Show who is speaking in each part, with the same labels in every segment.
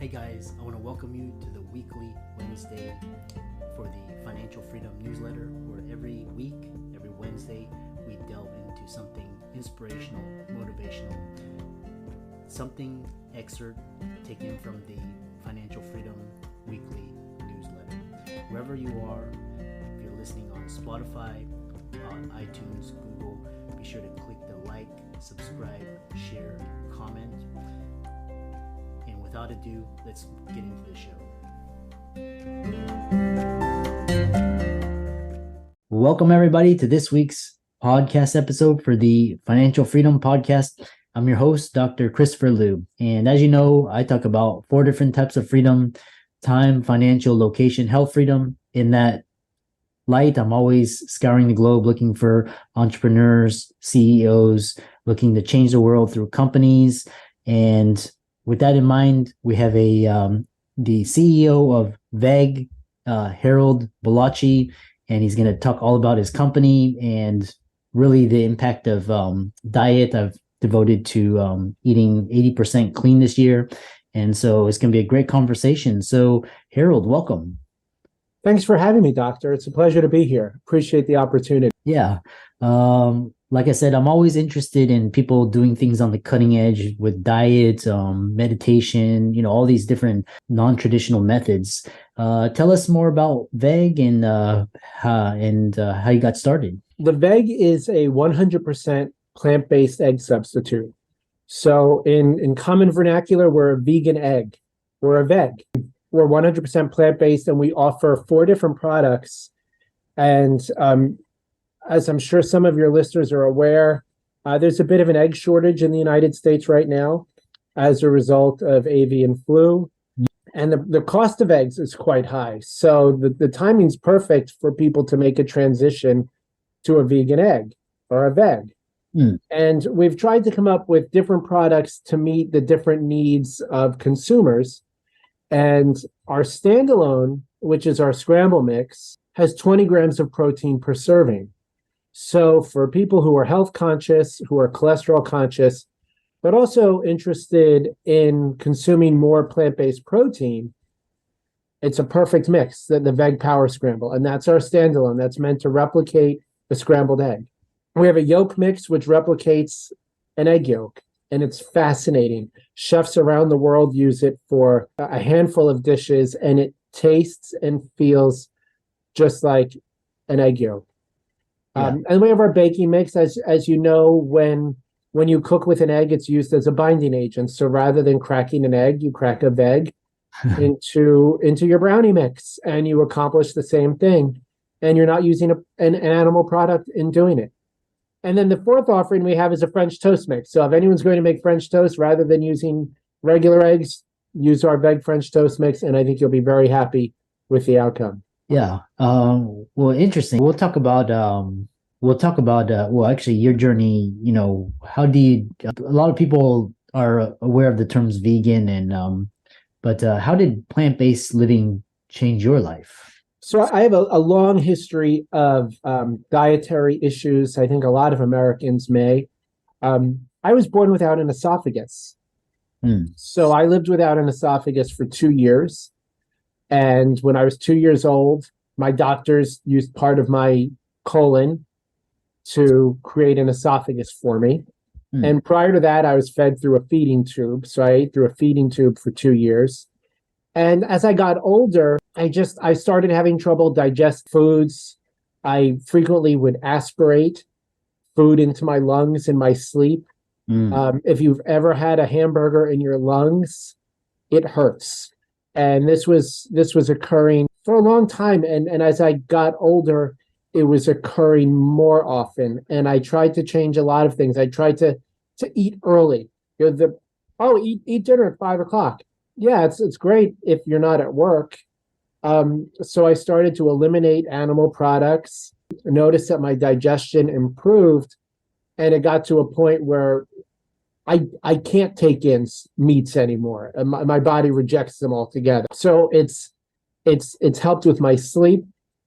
Speaker 1: Hey guys, I want to welcome you to the weekly Wednesday for the Financial Freedom newsletter, where every week, every Wednesday, we delve into something inspirational, motivational, something excerpt taken from the Financial Freedom weekly newsletter. Wherever you are, if you're listening on Spotify, on iTunes, Google, be sure to click the like, subscribe, share, comment. And without ado, let's get into the show. Welcome everybody to this week's podcast episode for the Financial Freedom Podcast. I'm your host, Dr. Christopher Liu. And as you know, I talk about 4 different types of freedom: time, financial, location, health freedom. In that light, I'm always scouring the globe looking for entrepreneurs, CEOs, looking to change the world through companies. And with that in mind, we have the CEO of Vegg, Harold Bollaci, and he's going to talk all about his company and really the impact of diet. I've devoted to eating 80% clean this year, and so it's going to be a great conversation. So, Harold, welcome.
Speaker 2: Thanks for having me, Doctor. It's a pleasure to be here. Appreciate the opportunity.
Speaker 1: Yeah. Like I said, I'm always interested in people doing things on the cutting edge with diet, meditation, all these different non-traditional methods. Tell us more about Vegg and how you got started.
Speaker 2: The Vegg is a 100% plant-based egg substitute. So in common vernacular, we're a vegan egg. We're a Vegg. We're 100% plant-based, and we offer 4 different products. And as I'm sure some of your listeners are aware, there's a bit of an egg shortage in the United States right now as a result of avian flu. And the cost of eggs is quite high. So the timing's perfect for people to make a transition to a vegan egg or a Vegg. And we've tried to come up with different products to meet the different needs of consumers. And our standalone, which is our scramble mix, has 20 grams of protein per serving. So for people who are health conscious, who are cholesterol conscious, but also interested in consuming more plant-based protein, it's a perfect mix, the Vegg Power Scramble. And that's our standalone. That's meant to replicate the scrambled egg. We have a yolk mix, which replicates an egg yolk. And it's fascinating. Chefs around the world use it for a handful of dishes, and it tastes and feels just like an egg yolk. Yeah. And we have our baking mix. As you know, when you cook with an egg, it's used as a binding agent. So rather than cracking an egg, you crack a Vegg into your brownie mix, and you accomplish the same thing. And you're not using an animal product in doing it. And then the 4th offering we have is a French toast mix. So if anyone's going to make French toast, rather than using regular eggs, use our Vegg French toast mix, and I think you'll be very happy with the outcome.
Speaker 1: Yeah. Well, interesting. We'll talk about actually your journey. How do you? A lot of people are aware of the terms vegan, and but how did plant-based living change your life?
Speaker 2: So I have a long history of dietary issues. I think a lot of Americans may. I was born without an esophagus. So I lived without an esophagus for 2 years. And when I was 2 years old, my doctors used part of my colon to create an esophagus for me. And prior to that, I was fed through a feeding tube. So I ate through a feeding tube for 2 years. And as I got older, I started having trouble digest foods. I frequently would aspirate food into my lungs in my sleep. If you've ever had a hamburger in your lungs, it hurts. And this was occurring for a long time. And as I got older, it was occurring more often. And I tried to change a lot of things. I tried to eat early. Eat dinner at 5:00. Yeah, it's great if you're not at work. So I started to eliminate animal products, noticed that my digestion improved, and it got to a point where I can't take in meats anymore. My body rejects them altogether. So it's helped with my sleep.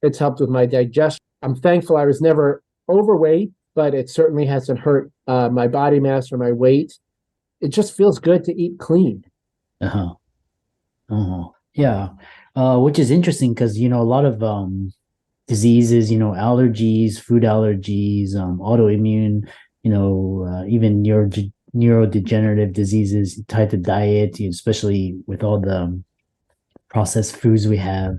Speaker 2: It's helped with my digestion. I'm thankful I was never overweight, but it certainly hasn't hurt my body mass or my weight. It just feels good to eat clean.
Speaker 1: Uh-huh. Yeah. Which is interesting because, a lot of diseases, allergies, food allergies, autoimmune, even neurodegenerative diseases tied to diet, especially with all the processed foods we have.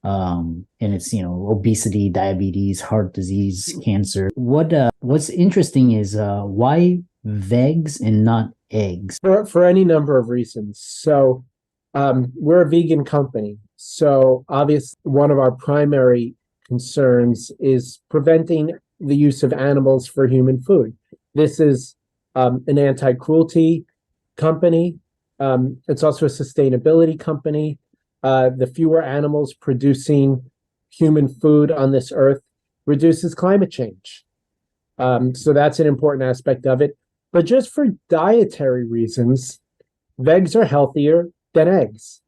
Speaker 1: And it's, obesity, diabetes, heart disease, cancer. What's interesting is why vegs and not eggs?
Speaker 2: For any number of reasons. So we're a vegan company. So obviously one of our primary concerns is preventing the use of animals for human food. This is an anti-cruelty company. It's also a sustainability company. The fewer animals producing human food on this earth reduces climate change. So that's an important aspect of it. But just for dietary reasons, vegs are healthier than eggs.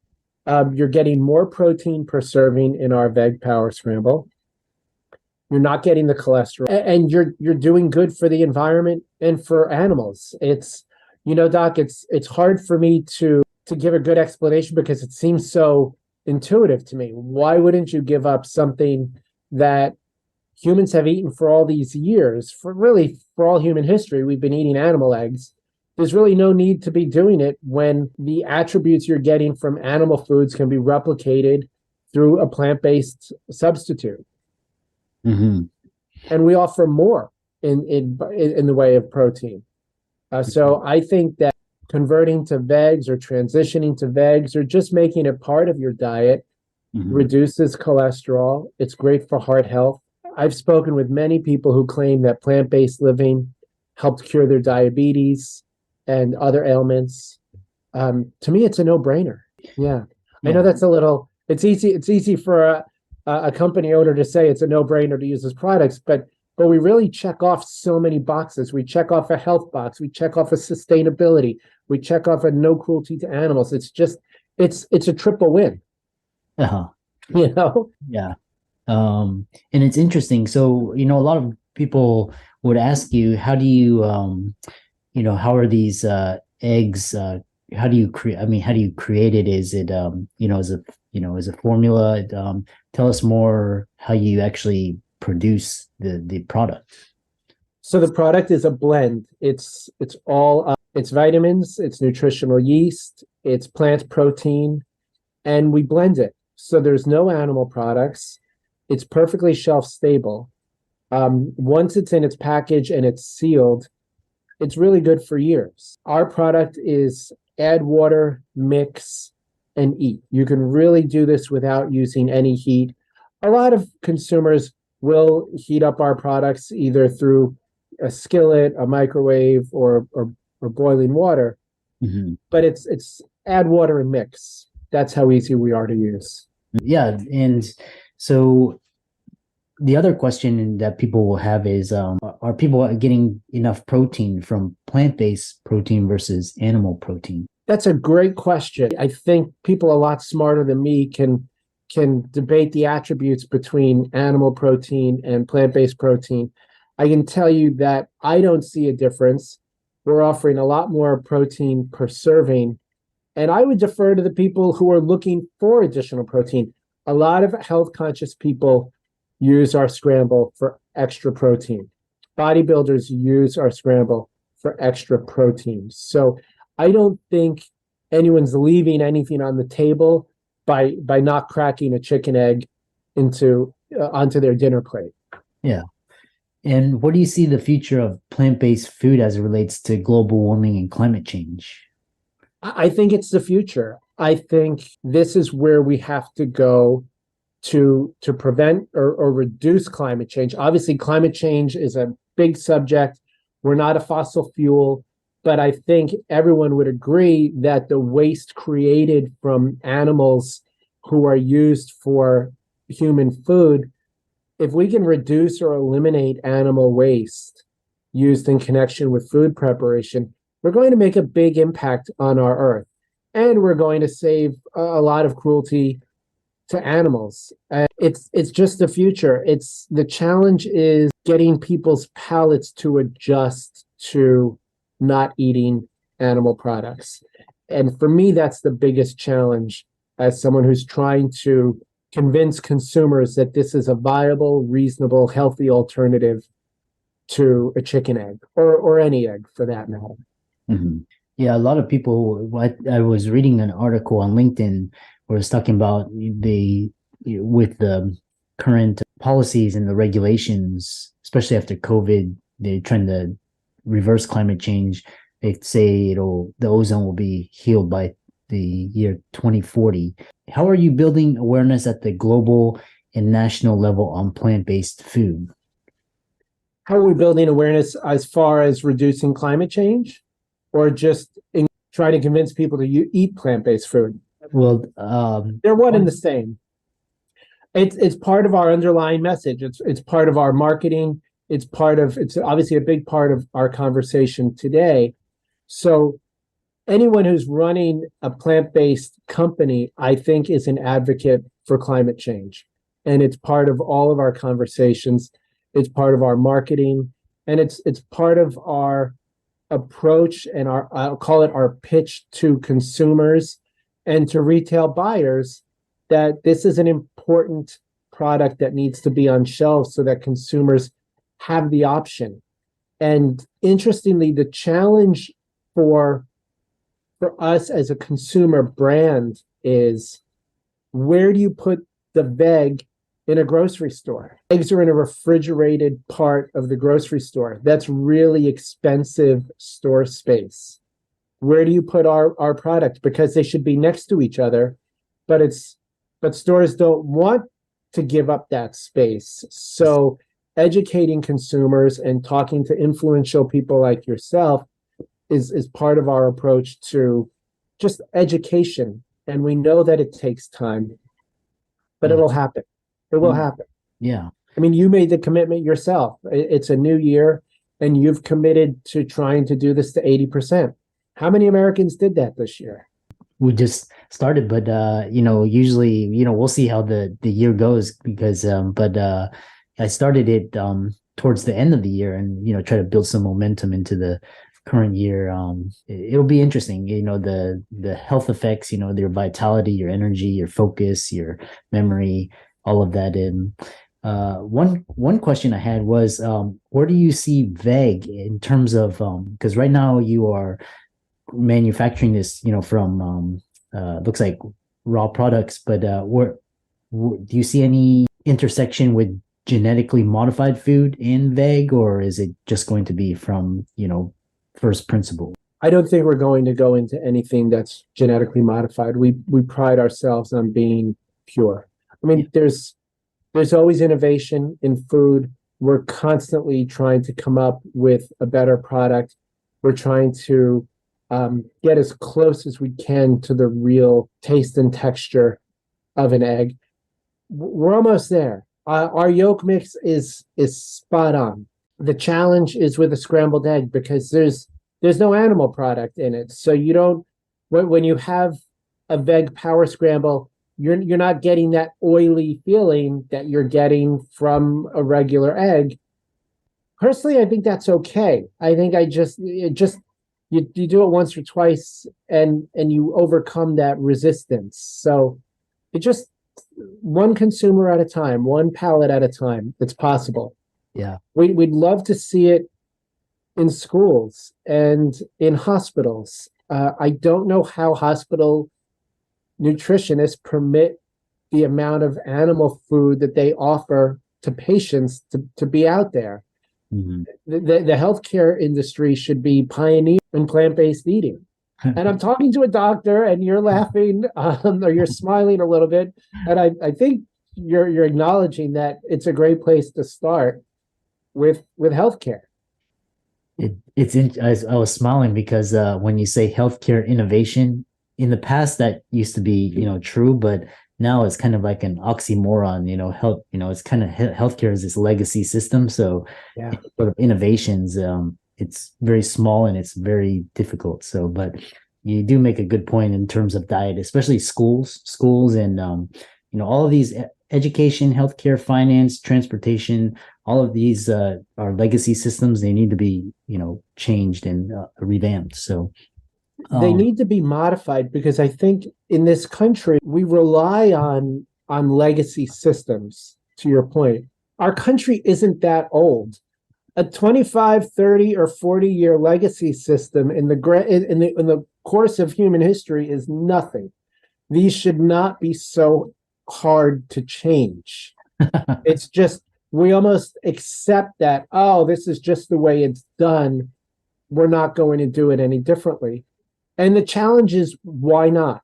Speaker 2: You're getting more protein per serving in our Vegg Power Scramble. You're not getting the cholesterol, and you're doing good for the environment and for animals. It's, Doc, it's hard for me to give a good explanation because it seems so intuitive to me. Why wouldn't you give up something that humans have eaten for all these years? For all human history, we've been eating animal eggs. There's really no need to be doing it when the attributes you're getting from animal foods can be replicated through a plant-based substitute.
Speaker 1: Mm-hmm.
Speaker 2: And we offer more in the way of protein. So I think that converting to vegs or transitioning to vegs or just making it part of your diet reduces cholesterol. It's great for heart health. I've spoken with many people who claim that plant-based living helped cure their diabetes and other ailments. To me, it's a no-brainer. Yeah. I know that's it's easy for a company owner to say it's a no-brainer to use his products, but we really check off so many boxes. We check off a health box. We check off a sustainability. We check off a no cruelty to animals. It's a triple win.
Speaker 1: Uh-huh. Yeah. And it's interesting. So, a lot of people would ask you, how do you, how are these eggs? How do you create? I mean, how do you create it? Is it, is a formula? Tell us more how you actually produce the product.
Speaker 2: So the product is a blend. It's all it's vitamins, it's nutritional yeast, it's plant protein, and we blend it. So there's no animal products. It's perfectly shelf stable. Once it's in its package and it's sealed, it's really good for years. Our product is add water, mix, and eat. You can really do this without using any heat. A lot of consumers will heat up our products either through a skillet, a microwave, or boiling water. But it's add water and mix. That's how easy we are to use.
Speaker 1: Yeah, and so the other question that people will have is, are people getting enough protein from plant-based protein versus animal protein?
Speaker 2: That's a great question. I think people a lot smarter than me can debate the attributes between animal protein and plant-based protein. I can tell you that I don't see a difference. We're offering a lot more protein per serving. And I would defer to the people who are looking for additional protein. A lot of health conscious people use our scramble for extra protein. Bodybuilders use our scramble for extra protein. So I don't think anyone's leaving anything on the table by not cracking a chicken egg onto their dinner plate.
Speaker 1: Yeah. And what do you see the future of plant-based food as it relates to global warming and climate change?
Speaker 2: I think it's the future. I think this is where we have to go to prevent or reduce climate change. Obviously, climate change is a big subject. We're not a fossil fuel, but I think everyone would agree that the waste created from animals who are used for human food, if we can reduce or eliminate animal waste used in connection with food preparation, we're going to make a big impact on our earth. And we're going to save a lot of cruelty to animals. It's just the future. The challenge is getting people's palates to adjust to not eating animal products. And for me, that's the biggest challenge as someone who's trying to convince consumers that this is a viable, reasonable, healthy alternative to a chicken egg or any egg for that matter.
Speaker 1: Mm-hmm. Yeah, a lot of people. I was reading an article on LinkedIn where it's talking about with the current policies and the regulations, especially after COVID, they're trying to reverse climate change. They say the ozone will be healed by the year 2040. How are you building awareness at the global and national level on plant-based food?
Speaker 2: How are we building awareness as far as reducing climate change, or just trying to convince people to eat plant-based food?
Speaker 1: Well,
Speaker 2: they're one and the same. It's part of our underlying message. It's part of our marketing. It's obviously a big part of our conversation today. So anyone who's running a plant-based company, I think, is an advocate for climate change. And it's part of all of our conversations. It's part of our marketing. And it's part of our approach and I'll call it our pitch to consumers and to retail buyers, that this is an important product that needs to be on shelves so that consumers have the option. And interestingly, the challenge for us as a consumer brand is, where do you put the Vegg in a grocery store? Eggs are in a refrigerated part of the grocery store. That's really expensive store space. Where do you put our product? Because they should be next to each other, but stores don't want to give up that space. So educating consumers and talking to influential people like yourself is part of our approach to just education. And we know that it takes time, but it'll happen. It will happen.
Speaker 1: Yeah.
Speaker 2: I mean, you made the commitment yourself. It's a new year, and you've committed to trying to do this to 80%. How many Americans did that this year?
Speaker 1: We just started, but usually, we'll see how the year goes, because I started it towards the end of the year, and try to build some momentum into the current year. It'll be interesting, the health effects, your vitality, your energy, your focus, your memory, all of that. And one question I had was, where do you see Vegg in terms of, because right now you are manufacturing this, from looks like raw products, but do you see any intersection with genetically modified food in Vegg, or is it just going to be from, first principle?
Speaker 2: I don't think we're going to go into anything that's genetically modified. We pride ourselves on being pure. I mean, there's always innovation in food. We're constantly trying to come up with a better product. We're trying to get as close as we can to the real taste and texture of an egg. We're almost there. Our yolk mix is spot on. The challenge is with a scrambled egg, because there's no animal product in it. So you don't, when you have a Vegg power scramble, you're not getting that oily feeling that you're getting from a regular egg. Personally, I think that's okay. I think you do it once or twice and you overcome that resistance. So it just, one consumer at a time, one palate at a time. It's possible.
Speaker 1: Yeah.
Speaker 2: We'd love to see it in schools and in hospitals. I don't know how hospital nutritionists permit the amount of animal food that they offer to patients to be out there. Mm-hmm. The healthcare industry should be pioneering in plant-based eating. And I'm talking to a doctor, and you're laughing, or you're smiling a little bit, and I think you're acknowledging that it's a great place to start with healthcare.
Speaker 1: I was smiling because when you say healthcare innovation, in the past that used to be true, but now it's kind of like an oxymoron. Health, it's kind of healthcare is this legacy system. So
Speaker 2: yeah,
Speaker 1: sort of innovations, it's very small and it's very difficult. So, but you do make a good point in terms of diet, especially schools, and all of these education, healthcare, finance, transportation. All of these are legacy systems. They need to be changed and revamped. So
Speaker 2: They need to be modified because I think in this country we rely on legacy systems. To your point, our country isn't that old. A 25, 30, or 40-year legacy system in the course of human history is nothing. These should not be so hard to change. It's just we almost accept that, oh, this is just the way it's done. We're not going to do it any differently. And the challenge is, why not?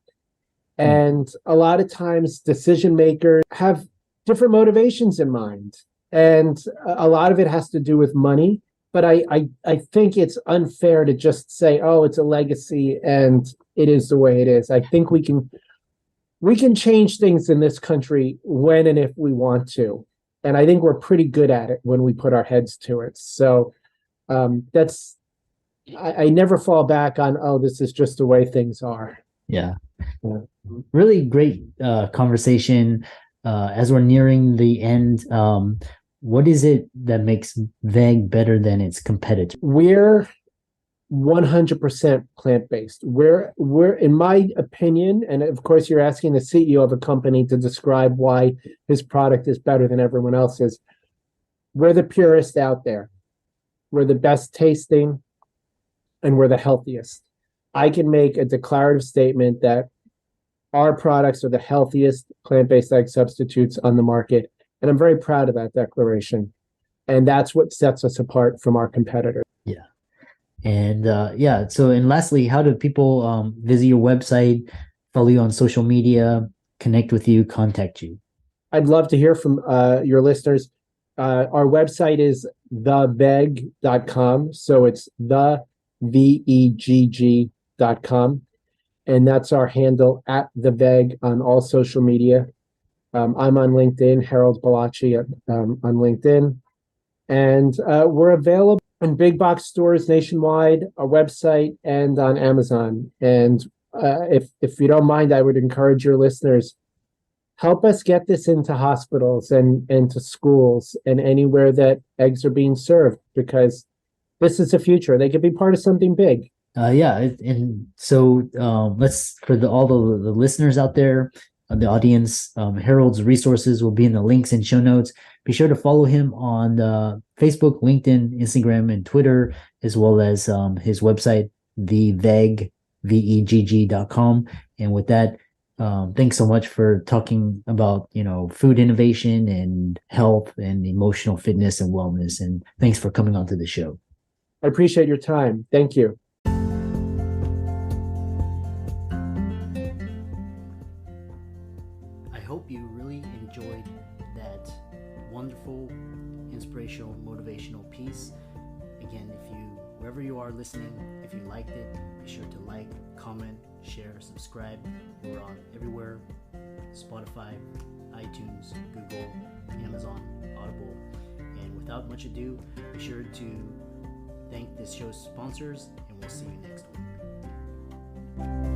Speaker 2: And a lot of times decision makers have different motivations in mind. And a lot of it has to do with money. But I think it's unfair to just say, oh, it's a legacy and it is the way it is. I think we can change things in this country when and if we want to. And I think we're pretty good at it when we put our heads to it. So I never fall back on, oh, this is just the way things are.
Speaker 1: Yeah. Really great conversation. As we're nearing the end, what is it that makes Vegg better than its competitor?
Speaker 2: We're 100% plant-based. We're, in my opinion, and of course you're asking the CEO of a company to describe why his product is better than everyone else's. We're the purest out there. We're the best tasting, and we're the healthiest. I can make a declarative statement that our products are the healthiest plant-based egg substitutes on the market, and I'm very proud of that declaration. And that's what sets us apart from our competitors.
Speaker 1: Yeah. And so and lastly, how do people visit your website, follow you on social media, connect with you, contact you?
Speaker 2: I'd love to hear from your listeners. Our website is thevegg.com. So it's VEGG.com. And that's our handle at the Vegg on all social media. I'm on LinkedIn, Harold Bollaci on LinkedIn. And we're available in big box stores nationwide, our website, and on Amazon. And if you don't mind, I would encourage your listeners, help us get this into hospitals and to schools and anywhere that eggs are being served, because this is the future. They could be part of something big.
Speaker 1: And so let's, for all the listeners out there, the audience, Harold's resources will be in the links and show notes. Be sure to follow him on Facebook, LinkedIn, Instagram, and Twitter, as well as his website, thevegg, VEGG.com. And with that, thanks so much for talking about, food innovation and health and emotional fitness and wellness. And thanks for coming onto the show.
Speaker 2: I appreciate your time. Thank you.
Speaker 1: I hope you really enjoyed that wonderful, inspirational, motivational piece. Again, wherever you are listening, if you liked it, be sure to like, comment, share, subscribe. We're on everywhere: Spotify, iTunes, Google, Amazon, Audible. And without much ado, be sure to thank this show's sponsors, and we'll see you next week.